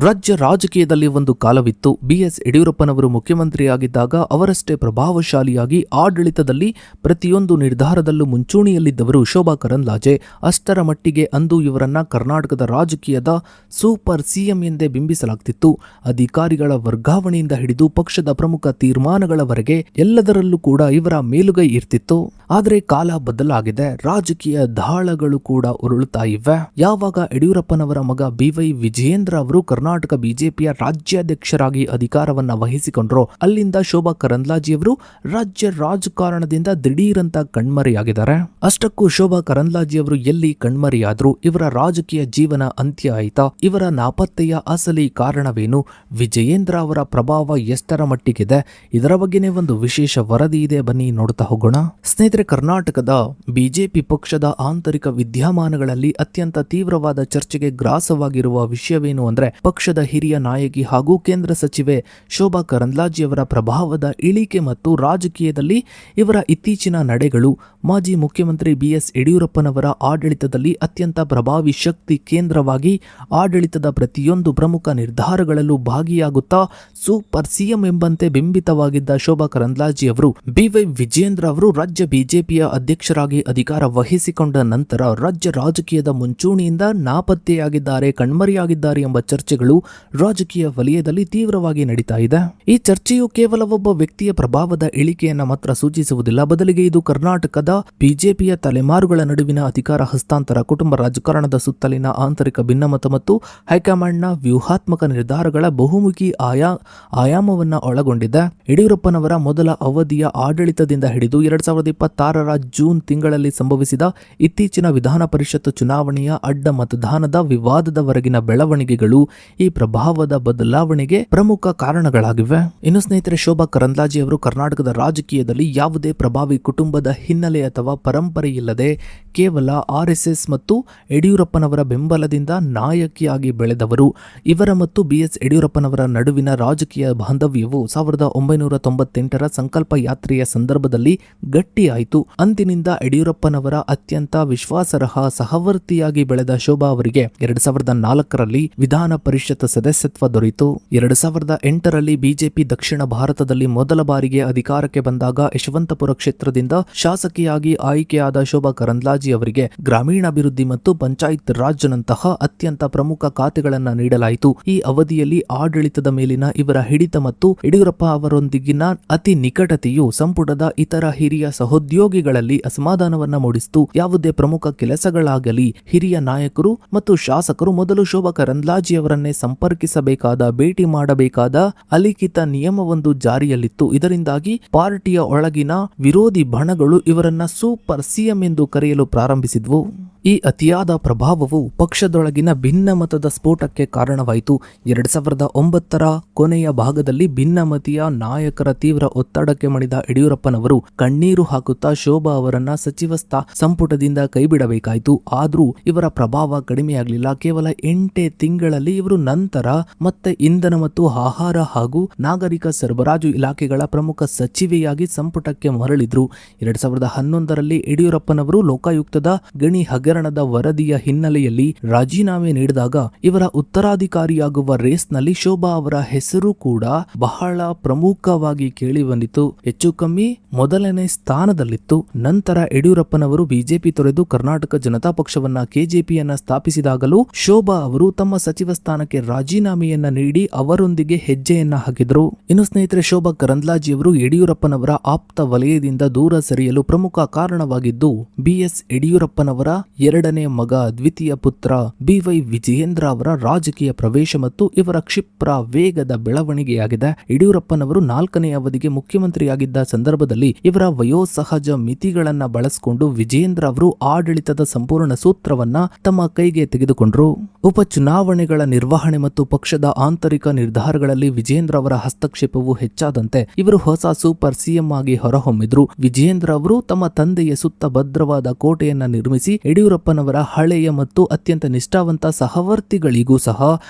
ರಾಜ್ಯ ರಾಜಕೀಯದಲ್ಲಿ ಒಂದು ಕಾಲವಿತ್ತು. BS ಯಡಿಯೂರಪ್ಪನವರು ಮುಖ್ಯಮಂತ್ರಿಯಾಗಿದ್ದಾಗ ಅವರಷ್ಟೇ ಪ್ರಭಾವಶಾಲಿಯಾಗಿ ಆಡಳಿತದಲ್ಲಿ ಪ್ರತಿಯೊಂದು ನಿರ್ಧಾರದಲ್ಲೂ ಮುಂಚೂಣಿಯಲ್ಲಿದ್ದವರು ಶೋಭಾ ಕರಂದ್ಲಾಜೆ. ಅಷ್ಟರ ಮಟ್ಟಿಗೆ ಅಂದು ಇವರನ್ನ ಕರ್ನಾಟಕದ ರಾಜಕೀಯದ ಸೂಪರ್ ಸಿಎಂ ಎಂದೇ ಬಿಂಬಿಸಲಾಗ್ತಿತ್ತು. ಅಧಿಕಾರಿಗಳ ವರ್ಗಾವಣೆಯಿಂದ ಹಿಡಿದು ಪಕ್ಷದ ಪ್ರಮುಖ ತೀರ್ಮಾನಗಳವರೆಗೆ ಎಲ್ಲದರಲ್ಲೂ ಕೂಡ ಇವರ ಮೇಲುಗೈ ಇರ್ತಿತ್ತು. ಆದರೆ ಕಾಲ ಬದಲಾಗಿದೆ, ರಾಜಕೀಯ ದಾಳಗಳು ಕೂಡ ಉರುಳುತ್ತಾ ಇವೆ. ಯಾವಾಗ ಯಡಿಯೂರಪ್ಪನವರ ಮಗ BY ವಿಜಯೇಂದ್ರ ಅವರು ಕರ್ನಾಟಕ ಬಿಜೆಪಿಯ ರಾಜ್ಯಾಧ್ಯಕ್ಷರಾಗಿ ಅಧಿಕಾರವನ್ನ ವಹಿಸಿಕೊಂಡ್ರು, ಅಲ್ಲಿಂದ ಶೋಭಾ ಕರಂದ್ಲಾಜೆಯವರು ರಾಜ್ಯ ರಾಜಕಾರಣದಿಂದ ದಿಢೀರಂತ ಕಣ್ಮರೆಯಾಗಿದ್ದಾರೆ. ಅಷ್ಟಕ್ಕೂ ಶೋಭಾ ಕರಂದ್ಲಾಜೆಯವರು ಎಲ್ಲಿ ಕಣ್ಮರೆಯಾದ್ರು? ಇವರ ರಾಜಕೀಯ ಜೀವನ ಅಂತ್ಯ ಆಯ್ತಾ? ಇವರ ನಾಪತ್ತೆಯ ಅಸಲಿ ಕಾರಣವೇನು? ವಿಜಯೇಂದ್ರ ಅವರ ಪ್ರಭಾವ ಎಷ್ಟರ ಮಟ್ಟಿಗಿದೆ? ಇದರ ಬಗ್ಗೆನೇ ಒಂದು ವಿಶೇಷ ವರದಿ ಇದೆ, ಬನ್ನಿ ನೋಡ್ತಾ ಹೋಗೋಣ. ಸ್ನೇಹಿತರೆ, ಕರ್ನಾಟಕದ ಬಿಜೆಪಿ ಪಕ್ಷದ ಆಂತರಿಕ ವಿದ್ಯಮಾನಗಳಲ್ಲಿ ಅತ್ಯಂತ ತೀವ್ರವಾದ ಚರ್ಚೆಗೆ ಗ್ರಾಸವಾಗಿರುವ ವಿಷಯವೇನು ಅಂದ್ರೆ ಪಕ್ಷದ ಹಿರಿಯ ನಾಯಕಿ ಹಾಗೂ ಕೇಂದ್ರ ಸಚಿವೆ ಶೋಭಾ ಕರಂದ್ಲಾಜೆಯವರ ಪ್ರಭಾವದ ಇಳಿಕೆ ಮತ್ತು ರಾಜಕೀಯದಲ್ಲಿ ಇವರ ಇತ್ತೀಚಿನ ನಡೆಗಳು. ಮಾಜಿ ಮುಖ್ಯಮಂತ್ರಿ BS ಯಡಿಯೂರಪ್ಪನವರ ಆಡಳಿತದಲ್ಲಿ ಅತ್ಯಂತ ಪ್ರಭಾವಿ ಶಕ್ತಿ ಕೇಂದ್ರವಾಗಿ ಆಡಳಿತದ ಪ್ರತಿಯೊಂದು ಪ್ರಮುಖ ನಿರ್ಧಾರಗಳಲ್ಲೂ ಭಾಗಿಯಾಗುತ್ತಾ ಸೂಪರ್ ಸಿಎಂ ಎಂಬಂತೆ ಬಿಂಬಿತವಾಗಿದ್ದ ಶೋಭಾ ಕರಂದ್ಲಾಜೆಯವರು BY ವಿಜಯೇಂದ್ರ ಅವರು ರಾಜ್ಯ ಬಿಜೆಪಿಯ ಅಧ್ಯಕ್ಷರಾಗಿ ಅಧಿಕಾರ ವಹಿಸಿಕೊಂಡ ನಂತರ ರಾಜ್ಯ ರಾಜಕೀಯದ ಮುಂಚೂಣಿಯಿಂದ ನಾಪತ್ತೆಯಾಗಿದ್ದಾರೆ, ಕಣ್ಮರೆಯಾಗಿದ್ದಾರೆ ಎಂಬ ಚರ್ಚೆಗಳು ರಾಜಕೀಯ ವಲಯದಲ್ಲಿ ತೀವ್ರವಾಗಿ ನಡೀತಾ ಇದೆ. ಈ ಚರ್ಚೆಯು ಕೇವಲ ಒಬ್ಬ ವ್ಯಕ್ತಿಯ ಪ್ರಭಾವದ ಇಳಿಕೆಯನ್ನ ಮಾತ್ರ ಸೂಚಿಸುವುದಿಲ್ಲ, ಬದಲಿಗೆ ಇದು ಕರ್ನಾಟಕದ ಬಿಜೆಪಿಯ ತಲೆಮಾರುಗಳ ನಡುವಿನ ಅಧಿಕಾರ ಹಸ್ತಾಂತರ, ಕುಟುಂಬ ರಾಜಕಾರಣದ ಸುತ್ತಲಿನ ಆಂತರಿಕ ಭಿನ್ನಮತ ಮತ್ತು ಹೈಕಮಾಂಡ್ನ ವ್ಯೂಹಾತ್ಮಕ ನಿರ್ಧಾರಗಳ ಬಹುಮುಖಿ ಆಯಾಮವನ್ನ ಒಳಗೊಂಡಿದೆ. ಯಡಿಯೂರಪ್ಪನವರ ಮೊದಲ ಅವಧಿಯ ಆಡಳಿತದಿಂದ ಹಿಡಿದು 2026ರ ಜೂನ್ ತಿಂಗಳಲ್ಲಿ ಸಂಭವಿಸಿದ ಇತ್ತೀಚಿನ ವಿಧಾನ ಪರಿಷತ್ ಚುನಾವಣೆಯ ಅಡ್ಡ ಮತದಾನದ ವಿವಾದದವರೆಗಿನ ಬೆಳವಣಿಗೆಗಳು ಈ ಪ್ರಭಾವದ ಬದಲಾವಣೆಗೆ ಪ್ರಮುಖ ಕಾರಣಗಳಾಗಿವೆ. ಇನ್ನು ಸ್ನೇಹಿತರೆ, ಶೋಭಾ ಕರಂದ್ಲಾಜೆಯವರು ಕರ್ನಾಟಕದ ರಾಜಕೀಯದಲ್ಲಿ ಯಾವುದೇ ಪ್ರಭಾವಿ ಕುಟುಂಬದ ಹಿನ್ನೆಲೆ ಅಥವಾ ಪರಂಪರೆ ಇಲ್ಲದೆ ಕೇವಲ RSS ಮತ್ತು ಯಡಿಯೂರಪ್ಪನವರ ಬೆಂಬಲದಿಂದ ನಾಯಕಿಯಾಗಿ ಬೆಳೆದವರು. ಇವರ ಮತ್ತು BS ಯಡಿಯೂರಪ್ಪನವರ ನಡುವಿನ ರಾಜಕೀಯ ಬಾಂಧವ್ಯವು 1998ರ ಸಂಕಲ್ಪ ಯಾತ್ರೆಯ ಸಂದರ್ಭದಲ್ಲಿ ಗಟ್ಟಿಯಾಯಿತು. ಅಂದಿನಿಂದ ಯಡಿಯೂರಪ್ಪನವರ ಅತ್ಯಂತ ವಿಶ್ವಾಸಾರ್ಹ ಸಹವರ್ತಿಯಾಗಿ ಬೆಳೆದ ಶೋಭಾ ಅವರಿಗೆ 2004ರಲ್ಲಿ ವಿಧಾನ ಪರಿಷತ್ ಸದಸ್ಯತ್ವ ದೊರೆಯಿತು. 2008ರಲ್ಲಿ ಬಿಜೆಪಿ ದಕ್ಷಿಣ ಭಾರತದಲ್ಲಿ ಮೊದಲ ಬಾರಿಗೆ ಅಧಿಕಾರಕ್ಕೆ ಬಂದಾಗ ಯಶವಂತಪುರ ಕ್ಷೇತ್ರದಿಂದ ಶಾಸಕಿಯಾಗಿ ಆಯ್ಕೆಯಾದ ಶೋಭಾ ಕರಂದ್ಲಾಜೆ ಅವರಿಗೆ ಗ್ರಾಮೀಣಾಭಿವೃದ್ಧಿ ಮತ್ತು ಪಂಚಾಯತ್ ರಾಜ್ ನಂತಹ ಅತ್ಯಂತ ಪ್ರಮುಖ ಖಾತೆಗಳನ್ನು ನೀಡಲಾಯಿತು. ಈ ಅವಧಿಯಲ್ಲಿ ಆಡಳಿತದ ಮೇಲಿನ ಇವರ ಹಿಡಿತ ಮತ್ತು ಯಡಿಯೂರಪ್ಪ ಅವರೊಂದಿಗಿನ ಅತಿ ನಿಕಟತೆಯು ಸಂಪುಟದ ಇತರ ಹಿರಿಯ ಸಹೋದ್ಯೋಗಿಗಳಲ್ಲಿ ಅಸಮಾಧಾನವನ್ನ ಮೂಡಿಸಿತು. ಯಾವುದೇ ಪ್ರಮುಖ ಕೆಲಸಗಳಾಗಲಿ ಹಿರಿಯ ನಾಯಕರು ಮತ್ತು ಶಾಸಕರು ಮೊದಲು ಶೋಭಾ ಕರಂದ್ಲಾಜೆಯವರನ್ನೇ ಸಂಪರ್ಕಿಸಬೇಕಾದ, ಭೇಟಿ ಮಾಡಬೇಕಾದ ಅಲಿಖಿತ ನಿಯಮವೊಂದು ಜಾರಿಯಲ್ಲಿತ್ತು. ಇದರಿಂದಾಗಿ ಪಾರ್ಟಿಯ ಒಳಗಿನ ವಿರೋಧಿ ಬಣಗಳು ಇವರನ್ನ ಸೂಪರ್ ಸಿಎಂ ಎಂದು ಕರೆಯಲು ಪ್ರಾರಂಭಿಸಿದ್ವು. ಈ ಅತಿಯಾದ ಪ್ರಭಾವವು ಪಕ್ಷದೊಳಗಿನ ಭಿನ್ನಮತದ ಸ್ಫೋಟಕ್ಕೆ ಕಾರಣವಾಯಿತು. 2009ರ ಕೊನೆಯ ಭಾಗದಲ್ಲಿ ಭಿನ್ನಮತೀಯ ನಾಯಕರ ತೀವ್ರ ಒತ್ತಡಕ್ಕೆ ಮಣಿದ ಯಡಿಯೂರಪ್ಪನವರು ಕಣ್ಣೀರು ಹಾಕುತ್ತಾ ಶೋಭಾ ಅವರನ್ನ ಸಚಿವ ಸಂಪುಟದಿಂದ ಕೈಬಿಡಬೇಕಾಯಿತು. ಆದ್ರೂ ಇವರ ಪ್ರಭಾವ ಕಡಿಮೆಯಾಗಲಿಲ್ಲ. ಕೇವಲ 8 ತಿಂಗಳಲ್ಲಿ ಇವರು ನಂತರ ಮತ್ತೆ ಇಂಧನ ಮತ್ತು ಆಹಾರ ಹಾಗೂ ನಾಗರಿಕ ಸರಬರಾಜು ಇಲಾಖೆಗಳ ಪ್ರಮುಖ ಸಚಿವೆಯಾಗಿ ಸಂಪುಟಕ್ಕೆ ಮರಳಿದ್ರು. 2011ರಲ್ಲಿ ಯಡಿಯೂರಪ್ಪನವರು ಲೋಕಾಯುಕ್ತದ ಗಣಿ ಹಗರಣದ ವರದಿಯ ಹಿನ್ನೆಲೆಯಲ್ಲಿ ರಾಜೀನಾಮೆ ನೀಡಿದಾಗ ಇವರ ಉತ್ತರಾಧಿಕಾರಿಯಾಗುವ ರೇಸ್ನಲ್ಲಿ ಶೋಭಾ ಅವರ ಹೆಸರು ಕೂಡ ಬಹಳ ಪ್ರಮುಖವಾಗಿ ಕೇಳಿ ಬಂದಿತು. ಹೆಚ್ಚು ಕಮ್ಮಿ ಮೊದಲನೇ ಸ್ಥಾನದಲ್ಲಿತ್ತು. ನಂತರ ಯಡಿಯೂರಪ್ಪನವರು ಬಿಜೆಪಿ ತೊರೆದು ಕರ್ನಾಟಕ ಜನತಾ ಪಕ್ಷವನ್ನ KJPಯನ್ನ ಸ್ಥಾಪಿಸಿದಾಗಲೂ ಶೋಭಾ ಅವರು ತಮ್ಮ ಸಚಿವ ಸ್ಥಾನಕ್ಕೆ ರಾಜೀನಾಮೆಯನ್ನ ನೀಡಿ ಅವರೊಂದಿಗೆ ಹೆಜ್ಜೆಯನ್ನ ಹಾಕಿದ್ರು. ಇನ್ನು ಸ್ನೇಹಿತರೆ, ಶೋಭಾ ಕರಂದ್ಲಾಜೆಯವರು ಯಡಿಯೂರಪ್ಪನವರ ಆಪ್ತ ವಲಯದಿಂದ ದೂರ ಸರಿಯಲು ಪ್ರಮುಖ ಕಾರಣವಾಗಿದ್ದು BS ಯಡಿಯೂರಪ್ಪನವರ ಎರಡನೇ ಮಗ, ದ್ವಿತೀಯ ಪುತ್ರ BY ವಿಜಯೇಂದ್ರ ಅವರ ರಾಜಕೀಯ ಪ್ರವೇಶ ಮತ್ತು ಇವರ ಕ್ಷಿಪ್ರ ವೇಗದ ಬೆಳವಣಿಗೆಯಾಗಿದೆ. ಯಡಿಯೂರಪ್ಪನವರು 4ನೇ ಅವಧಿಗೆ ಮುಖ್ಯಮಂತ್ರಿಯಾಗಿದ್ದ ಸಂದರ್ಭದಲ್ಲಿ ಇವರ ವಯೋಸಹಜ ಮಿತಿಗಳನ್ನ ಬಳಸಿಕೊಂಡು ವಿಜಯೇಂದ್ರ ಅವರು ಆಡಳಿತದ ಸಂಪೂರ್ಣ ಸೂತ್ರವನ್ನ ತಮ್ಮ ಕೈಗೆ ತೆಗೆದುಕೊಂಡ್ರು. ಉಪಚುನಾವಣೆಗಳ ನಿರ್ವಹಣೆ ಮತ್ತು ಪಕ್ಷದ ಆಂತರಿಕ ನಿರ್ಧಾರಗಳಲ್ಲಿ ವಿಜಯೇಂದ್ರ ಅವರ ಹಸ್ತಕ್ಷೇಪವು ಹೆಚ್ಚಾದಂತೆ ಇವರು ಹೊಸ ಸೂಪರ್ ಸಿಎಂ ಆಗಿ ಹೊರಹೊಮ್ಮಿದ್ರು. ವಿಜಯೇಂದ್ರ ಅವರು ತಮ್ಮ ತಂದೆಯ ಸುತ್ತ ಭದ್ರವಾದ ಕೋಟೆಯನ್ನ ನಿರ್ಮಿಸಿ ಯಡಿಯೂರಪ್ಪ ಯಡಿಯೂರಪ್ಪನವರ ಹಳೆಯ ಮತ್ತು ಅತ್ಯಂತ ನಿಷ್ಠಾವಂತ ಸಹವರ್ತಿಗಳಿಗೂ ಸಹ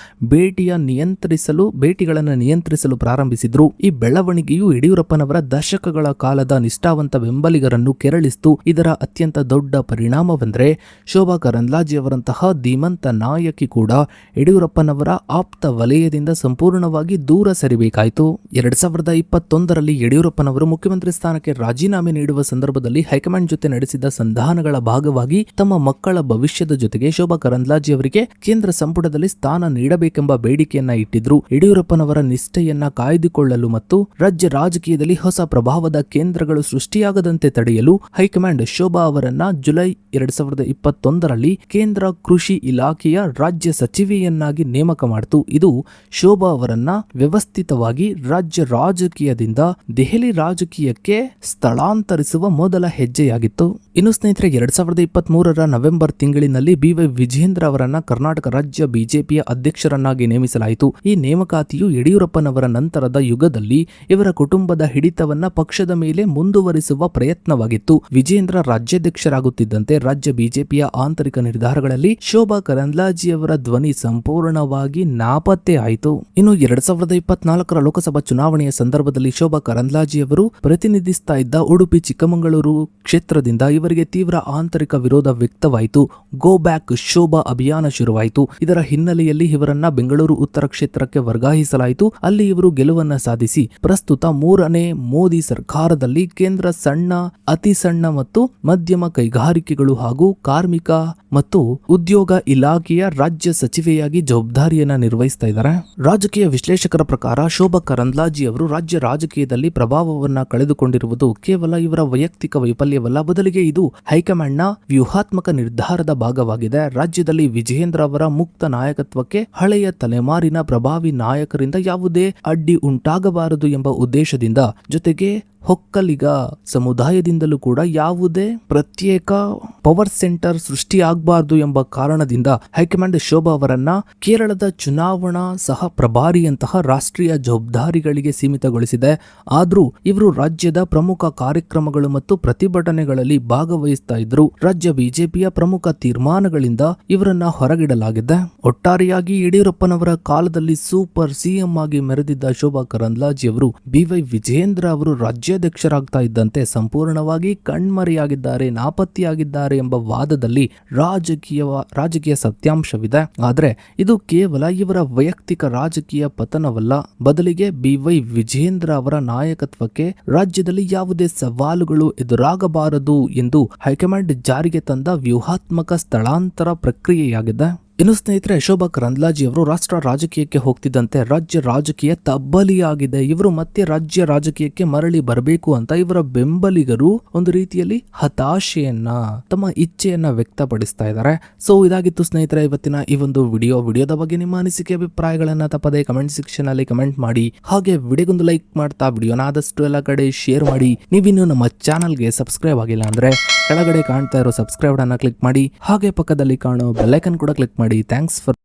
ಭೇಟಿಗಳನ್ನು ನಿಯಂತ್ರಿಸಲು ಪ್ರಾರಂಭಿಸಿದ್ರು. ಈ ಬೆಳವಣಿಗೆಯು ಯಡಿಯೂರಪ್ಪನವರ ದಶಕಗಳ ಕಾಲದ ನಿಷ್ಠಾವಂತ ಬೆಂಬಲಿಗರನ್ನು ಕೆರಳಿಸಿತು. ಇದರ ಅತ್ಯಂತ ದೊಡ್ಡ ಪರಿಣಾಮವೆಂದರೆ ಶೋಭಾ ಕರಂದ್ಲಾಜೆಯವರಂತಹ ಧೀಮಂತ ನಾಯಕಿ ಕೂಡ ಯಡಿಯೂರಪ್ಪನವರ ಆಪ್ತ ವಲಯದಿಂದ ಸಂಪೂರ್ಣವಾಗಿ ದೂರ ಸರಿಬೇಕಾಯಿತು. 2021ರಲ್ಲಿ ಯಡಿಯೂರಪ್ಪನವರು ಮುಖ್ಯಮಂತ್ರಿ ಸ್ಥಾನಕ್ಕೆ ರಾಜೀನಾಮೆ ನೀಡುವ ಸಂದರ್ಭದಲ್ಲಿ ಹೈಕಮಾಂಡ್ ಜೊತೆ ನಡೆಸಿದ ಸಂಧಾನಗಳ ಭಾಗವಾಗಿ ತಮ್ಮ ಮಕ್ಕಳ ಭವಿಷ್ಯದ ಜೊತೆಗೆ ಶೋಭಾ ಕರಂದ್ಲಾಜೆ ಅವರಿಗೆ ಕೇಂದ್ರ ಸಂಪುಟದಲ್ಲಿ ಸ್ಥಾನ ನೀಡಬೇಕೆಂಬ ಬೇಡಿಕೆಯನ್ನ ಇಟ್ಟಿದ್ರು. ಯಡಿಯೂರಪ್ಪನವರ ನಿಷ್ಠೆಯನ್ನ ಕಾಯ್ದುಕೊಳ್ಳಲು ಮತ್ತು ರಾಜ್ಯ ರಾಜಕೀಯದಲ್ಲಿ ಹೊಸ ಪ್ರಭಾವದ ಕೇಂದ್ರಗಳು ಸೃಷ್ಟಿಯಾಗದಂತೆ ತಡೆಯಲು ಹೈಕಮಾಂಡ್ ಶೋಭಾ ಅವರನ್ನ ಜುಲೈ 2021ರಲ್ಲಿ ಕೇಂದ್ರ ಕೃಷಿ ಇಲಾಖೆಯ ರಾಜ್ಯ ಸಚಿವೆಯನ್ನಾಗಿ ನೇಮಕ ಮಾಡಿತು. ಇದು ಶೋಭಾ ಅವರನ್ನ ವ್ಯವಸ್ಥಿತವಾಗಿ ರಾಜ್ಯ ರಾಜಕೀಯದಿಂದ ದೆಹಲಿ ರಾಜಕೀಯಕ್ಕೆ ಸ್ಥಳಾಂತರಿಸುವ ಮೊದಲ ಹೆಜ್ಜೆಯಾಗಿತ್ತು. ಇನ್ನು ಸ್ನೇಹಿತರೆ, 2023ರ ನವೆಂಬರ್ ತಿಂಗಳಿನಲ್ಲಿ BY ವಿಜೇಂದ್ರ ಅವರನ್ನ ಕರ್ನಾಟಕ ರಾಜ್ಯ ಬಿಜೆಪಿಯ ಅಧ್ಯಕ್ಷರನ್ನಾಗಿ ನೇಮಿಸಲಾಯಿತು. ಈ ನೇಮಕಾತಿಯು ಯಡಿಯೂರಪ್ಪನವರ ನಂತರದ ಯುಗದಲ್ಲಿ ಇವರ ಕುಟುಂಬದ ಹಿಡಿತವನ್ನ ಪಕ್ಷದ ಮೇಲೆ ಮುಂದುವರಿಸುವ ಪ್ರಯತ್ನವಾಗಿತ್ತು. ವಿಜೇಂದ್ರ ರಾಜ್ಯಾಧ್ಯಕ್ಷರಾಗುತ್ತಿದ್ದಂತೆ ರಾಜ್ಯ ಬಿಜೆಪಿಯ ಆಂತರಿಕ ನಿರ್ಧಾರಗಳಲ್ಲಿ ಶೋಭಾ ಕರಂದ್ಲಾಜೆಯವರ ಧ್ವನಿ ಸಂಪೂರ್ಣವಾಗಿ ನಾಪತ್ತೆ ಆಯಿತು. ಇನ್ನು 2024ರ ಲೋಕಸಭಾ ಚುನಾವಣೆಯ ಸಂದರ್ಭದಲ್ಲಿ ಶೋಭಾ ಕರಂದ್ಲಾಜೆಯವರು ಪ್ರತಿನಿಧಿಸ್ತಾ ಇದ್ದ ಉಡುಪಿ ಚಿಕ್ಕಮಗಳೂರು ಕ್ಷೇತ್ರದಿಂದ ಇವರಿಗೆ ತೀವ್ರ ಆಂತರಿಕ ವಿರೋಧ ವ್ಯಕ್ತವಾಯಿತು. ಗೋ ಬ್ಯಾಕ್ ಶೋಭಾ ಅಭಿಯಾನ ಶುರುವಾಯಿತು. ಇದರ ಹಿನ್ನೆಲೆಯಲ್ಲಿ ಇವರನ್ನ ಬೆಂಗಳೂರು ಉತ್ತರ ಕ್ಷೇತ್ರಕ್ಕೆ ವರ್ಗಾಯಿಸಲಾಯಿತು. ಅಲ್ಲಿ ಇವರು ಗೆಲುವನ್ನ ಸಾಧಿಸಿ ಪ್ರಸ್ತುತ 3ನೇ ಮೋದಿ ಸರ್ಕಾರದಲ್ಲಿ ಕೇಂದ್ರ ಸಣ್ಣ, ಅತಿ ಸಣ್ಣ ಮತ್ತು ಮಧ್ಯಮ ಕೈಗಾರಿಕೆಗಳು ಹಾಗೂ ಕಾರ್ಮಿಕ ಮತ್ತು ಉದ್ಯೋಗ ಇಲಾಖೆಯ ರಾಜ್ಯ ಸಚಿವೆಯಾಗಿ ಜವಾಬ್ದಾರಿಯನ್ನ ನಿರ್ವಹಿಸ್ತಾ ಇದ್ದಾರೆ. ರಾಜಕೀಯ ವಿಶ್ಲೇಷಕರ ಪ್ರಕಾರ ಶೋಭಾ ಕರಂದ್ಲಾಜೆ ಅವರು ರಾಜ್ಯ ರಾಜಕೀಯದಲ್ಲಿ ಪ್ರಭಾವವನ್ನ ಕಳೆದುಕೊಂಡಿರುವುದು ಕೇವಲ ಇವರ ವೈಯಕ್ತಿಕ ವೈಫಲ್ಯವಲ್ಲ, ಬದಲಿಗೆ ಇದು ಹೈಕಮಾಂಡ್ನ ವ್ಯೂಹಾತ್ಮಕ ನಿರ್ಧಾರದ ಭಾಗವಾಗಿದೆ. ರಾಜ್ಯದಲ್ಲಿ ವಿಜಯೇಂದ್ರ ಅವರ ಮುಕ್ತ ನಾಯಕತ್ವಕ್ಕೆ ಹಳೆಯ ತಲೆಮಾರಿನ ಪ್ರಭಾವಿ ನಾಯಕರಿಂದ ಯಾವುದೇ ಅಡ್ಡಿ ಉಂಟಾಗಬಾರದು ಎಂಬ ಉದ್ದೇಶದಿಂದ, ಜೊತೆಗೆ ಒಕ್ಕಲಿಗ ಸಮುದಾಯದಿಂದಲೂ ಕೂಡ ಯಾವುದೇ ಪ್ರತ್ಯೇಕ ಪವರ್ ಸೆಂಟರ್ ಸೃಷ್ಟಿಯಾಗಬಾರದು ಎಂಬ ಕಾರಣದಿಂದ ಹೈಕಮಾಂಡ್ ಶೋಭಾ ಅವರನ್ನ ಕೇರಳದ ಚುನಾವಣಾ ಸಹ ಪ್ರಭಾರಿಯಂತಹ ರಾಷ್ಟ್ರೀಯ ಜವಾಬ್ದಾರಿಗಳಿಗೆ ಸೀಮಿತಗೊಳಿಸಿದೆ. ಆದರೂ ಇವರು ರಾಜ್ಯದ ಪ್ರಮುಖ ಕಾರ್ಯಕ್ರಮಗಳು ಮತ್ತು ಪ್ರತಿಭಟನೆಗಳಲ್ಲಿ ಭಾಗವಹಿಸ್ತಾ ಇದ್ರು. ರಾಜ್ಯ ಬಿಜೆಪಿಯ ಪ್ರಮುಖ ತೀರ್ಮಾನಗಳಿಂದ ಇವರನ್ನ ಹೊರಗಿಡಲಾಗಿದೆ. ಒಟ್ಟಾರೆಯಾಗಿ ಯಡಿಯೂರಪ್ಪನವರ ಕಾಲದಲ್ಲಿ ಸೂಪರ್ ಸಿಎಂ ಆಗಿ ಮೆರೆದಿದ್ದ ಶೋಭಾ ಕರಂದ್ಲಾಜೆ ಅವರು BY ವಿಜೇಂದ್ರ ಅವರು ರಾಜ್ಯಾಧ್ಯಕ್ಷರಾಗ್ತಾ ಇದ್ದಂತೆ ಸಂಪೂರ್ಣವಾಗಿ ಕಣ್ಮರೆಯಾಗಿದ್ದಾರೆ, ನಾಪತ್ತೆಯಾಗಿದ್ದಾರೆ ಎಂಬ ವಾದದಲ್ಲಿ ರಾಜಕೀಯ ಸತ್ಯಾಂಶವಿದೆ. ಆದರೆ ಇದು ಕೇವಲ ಇವರ ವೈಯಕ್ತಿಕ ರಾಜಕೀಯ ಪತನವಲ್ಲ, ಬದಲಿಗೆ BY ವಿಜೇಂದ್ರ ಅವರ ನಾಯಕತ್ವಕ್ಕೆ ರಾಜ್ಯದಲ್ಲಿ ಯಾವುದೇ ಸವಾಲುಗಳು ಎದುರಾಗಬಾರದು ಎಂದು ಹೈಕಮಾಂಡ್ ಜಾರಿಗೆ ತಂದ ವ್ಯೂಹಾತ್ಮಕ ಸ್ಥಳಾಂತರ ಪ್ರಕ್ರಿಯೆಯಾಗಿದೆ. ಇನ್ನು ಸ್ನೇಹಿತರೆ, ಶೋಭಾ ಕರಂದ್ಲಾಜೆ ಅವರು ರಾಷ್ಟ್ರ ರಾಜಕೀಯಕ್ಕೆ ಹೋಗ್ತಿದ್ದಂತೆ ರಾಜ್ಯ ರಾಜಕೀಯ ತಬ್ಬಲಿಯಾಗಿದೆ. ಇವರು ಮತ್ತೆ ರಾಜ್ಯ ರಾಜಕೀಯಕ್ಕೆ ಮರಳಿ ಬರಬೇಕು ಅಂತ ಇವರ ಬೆಂಬಲಿಗರು ಒಂದು ರೀತಿಯಲ್ಲಿ ಹತಾಶೆಯನ್ನ, ತಮ್ಮ ಇಚ್ಛೆಯನ್ನ ವ್ಯಕ್ತಪಡಿಸ್ತಾ ಇದ್ದಾರೆ. ಸೊ ಇದಾಗಿತ್ತು ಸ್ನೇಹಿತರೆ ಇವತ್ತಿನ ಈ ಒಂದು ವಿಡಿಯೋದ ಬಗ್ಗೆ ನಿಮ್ಮ ಅನಿಸಿಕೆ ಅಭಿಪ್ರಾಯಗಳನ್ನ ತಪ್ಪದೆ ಕಮೆಂಟ್ ಸೆಕ್ಷನ್ ಅಲ್ಲಿ ಕಮೆಂಟ್ ಮಾಡಿ. ಹಾಗೆ ವಿಡಿಯೋಗೊಂದು ಲೈಕ್ ಮಾಡ್ತಾ ವಿಡಿಯೋನ ಆದಷ್ಟು ಎಲ್ಲ ಕಡೆ ಶೇರ್ ಮಾಡಿ. ನೀವಿನ್ನು ನಮ್ಮ ಚಾನಲ್ಗೆ ಸಬ್ಸ್ಕ್ರೈಬ್ ಆಗಿಲ್ಲ ಅಂದ್ರೆ ಕೆಳಗಡೆ ಕಾಣ್ತಾ ಇರೋ ಸಬ್ಸ್ಕ್ರೈಬ್ ಅನ್ನ ಕ್ಲಿಕ್ ಮಾಡಿ. ಹಾಗೆ ಪಕ್ಕದಲ್ಲಿ ಕಾಣೋ ಬೆಲ್ ಐಕಾನ್ ಕೂಡ ಕ್ಲಿಕ್ ಮಾಡಿ. Thanks for